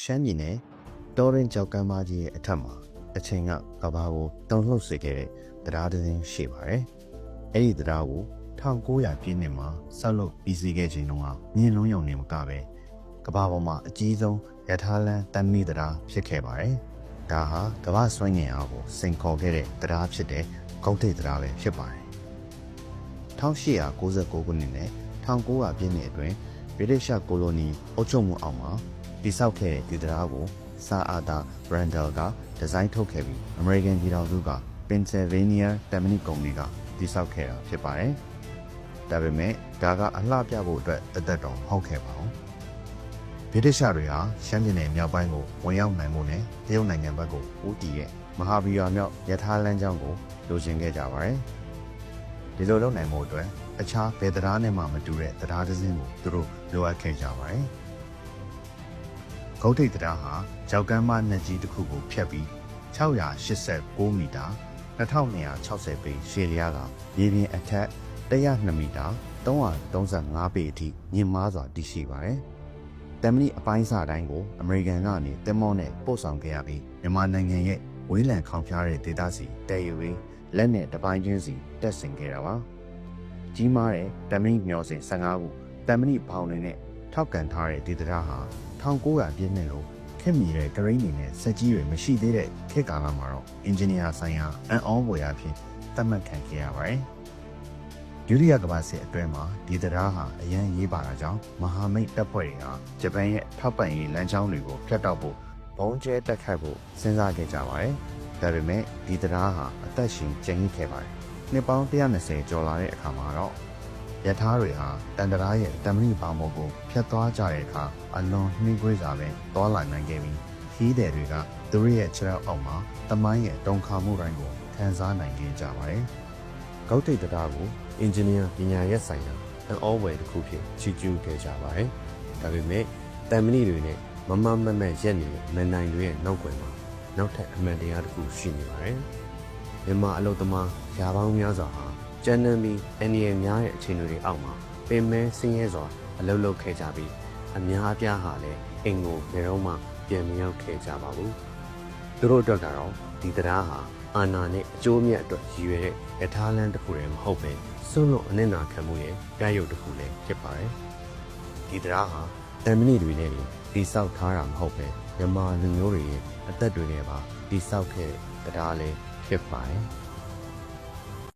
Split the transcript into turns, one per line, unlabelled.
ရှမ်းပြည်နယ်တောရင်ကြောက်ကမ်းမကြီးရဲ့အထက်မှာအချိန်ကကဘာကိုတုံ့လှုပ်စေခဲ့တဲ့တရားတစ်စင်းရှိပါတယ်။အဲ့ဒီတရားကို1900ပြည့်နှစ်မှာဆောက်လုပ်ပြီးစီးခဲ့ချိန်တုန်းကမြင်းလုံးယုံနေမကပဲကဘာပေါ်မှာအကြီးဆုံးရထားလမ်းတမ်းမီတရားဖြစ်ခဲ့ပါတယ်။ဒါဟာကဘာဆွမ်းငင်အားကိုစိန်ခေါ်ခဲ့တဲ့တရားဖြစ်တဲ့ဂုတ်ထိပ်တရားပဲဖြစ်ပါတယ်။1899ခုနှစ်နဲ့1900ပြည့်နှစ်အတွင်းဗြိတိရှကိုလိုနီအုပ်ချုပ်မှုအောက်မှာတည်ဆောက်ခဲ့တဲ့ဒီတရားကိုဆာအာတာဘရန်ဒယ်ကဒီဇိုင်းထုတ်ခဲ့ပြီးအမေရိကန်ပြည်ထောင်စုကပင်ဆယ်ဗေးနီးယားတမ်မနီကုမ္ပဏီကတည်ဆောက်ခဲ့တာဖြစ်ပါတယ်။ဒါပေမဲ့ဒါကအလှပြဖို့အတွက်အသက်တော်မဟုတ်ခဲ့ပါဘူး။ဗြိတိရှတွေဟာရှမ်းပြည်နယ်မြောက်ပိုင်းကိုဝင်ရောက်နိုင်ဖို့နဲ့တရုတ်နိုင်ငံဘက်ကိုဦးတည်တဲ့မဟာဗီယာမြောက်ရထားလမ်းကြောင်းကိုလိုချင်ခဲ့ကြပါတယ်။ဒီလိုလုပ်နိုင်ဖို့အတွက်အခြားဘယ်တရားနဲ့မှမတူတဲ့တရားတစ်စင်းကိုသူတို့လိုအပ်ခဲ့ကြပါတယ်။ဂုတ်ထိပ်တရားဟာကြောက်ကမ်းမနက်ကြီးတစ်ခုကိုဖြတ်ပြီး689မီတာ2260ပေရှည်လျားကမြေပြင်အထက်102မီတာ335ပေအထိမြင့်မားစွာတည်ရှိပါတယ်။တမ်မနီအပိုင်းစာတိုင်းကိုအမေရိကန်ကနေသင်္ဘောနဲ့ပို့ဆောင်ခဲ့ရပြီးမြန်မာနိုင်ငံရဲ့ဝေးလံခေါင်ဖျားတဲ့ဒေသစီတည်ယူပြီးလက်နဲ့တပိုင်းချင်းစီတက်ဆင်ခဲ့တာပါ။ကြီးမားတဲ့တမ်မနီမျောစင်15ခုတမ်မနီဘောင်တွေနဲ့ထောက်ကန်ထားတဲ့ဒီတရားဟာ1900ပြည့်နှစ်လို့ခင်မီတဲ့ဂရိန်းတွေနဲ့စက်ကြီးတွေမရှိသေးတဲ့ခေတ်ကာလမှာတော့အင်ဂျင်နီယာဆိုင်ရာအန်အောဝယ်ရဖြင့်သတ်မှတ်ခံခဲ့ရပါတယ်။ဒုတိယကမ္ဘာစစ်အတွင်းမှာဒီတရားဟာအရန်ရေးပါတာကြောင့်မဟာမိတ်တပ်ဖွဲ့တွေဟာဂျပန်ရဲ့ထောက်ပံ့ရေးလမ်းကြောင်းတွေကိုဖျက်တောက်ဖို့ဘုံကျဲတက်ခတ်ဖို့စဉ်းစားခဲ့ကြပါတယ်။ဒါပေမဲ့ဒီတရားဟာအသက်ရှင်ကျန်ရစ်ခဲ့ပါတယ်။နှစ်ပေါင်း120ကျော်လာတဲ့အခါမှာတော့ရထားတွေဟာတန်တရာရဲ့တမ်မနီဘောင်ပေါ်ကိုဖျက်သွားကြတဲ့အခါအလွန်နှိမ့်ခွေးစွာပဲသွားလာနိုင်ခဲ့ပြီးခီးသည်တွေကသူတို့ရဲ့ခြေထောက်အောက်မှာတမိုင်းရဲ့တုံခါမှုတိုင်းကိုခံစားနိုင်ခဲ့ကြပါတယ်။ဂုတ်ထိပ်တရားကိုအင်ဂျင်နီယာပညာရပ်ဆိုင်ရာအအောဝယ်တစ်ခုဖြစ်ချီးကျူးခဲ့ကြပါတယ်။ဒါပေမဲ့တမ်မနီတွေနဲ့မမမမရက်နေတဲ့မန်နိုင်တွေရဲ့နောက်ွယ်မှာနောက်ထပ်အမှန်တရားတစ်ခုရှိနေပါတယ်။မြန်မာအလုပ်သမားရာပေါင်းများစွာဟာကျန်းနံပြီးအန်ဒီရဲ့များရဲ့အခြေအနေတွေအောက်မှာပင်မဲဆင်းရဲစွာအလုပ်လုပ်ခဲ့ကြပြီးအများအပြားဟာလည်းအိမ်ကိုဘယ်တော့မှပြန်မရောက်ခဲ့ကြပါဘူး။သူတို့အတွက်ကတော့ဒီတရားဟာအာဏာနဲ့အကျိုးအမြတ်အတွက်ရည်ရွယ်တဲ့ရထားလမ်းတစ်ခုတည်းမဟုတ်ပဲစွန့်လွတ်အနစ်နာခံမှုရဲ့ပြရုပ်တစ်ခုလည်းဖြစ်ပါတယ်။ဒီတရားဟာတမ်မနီတွေနဲ့တည်ဆောက်ထားတာမဟုတ်ပဲမြန်မာလူမျိုးတွေရဲ့အသက်တွေနဲ့ပါတည်ဆောက်ခဲ့တဲ့တရားလည်းဖြစ်ပါတယ်။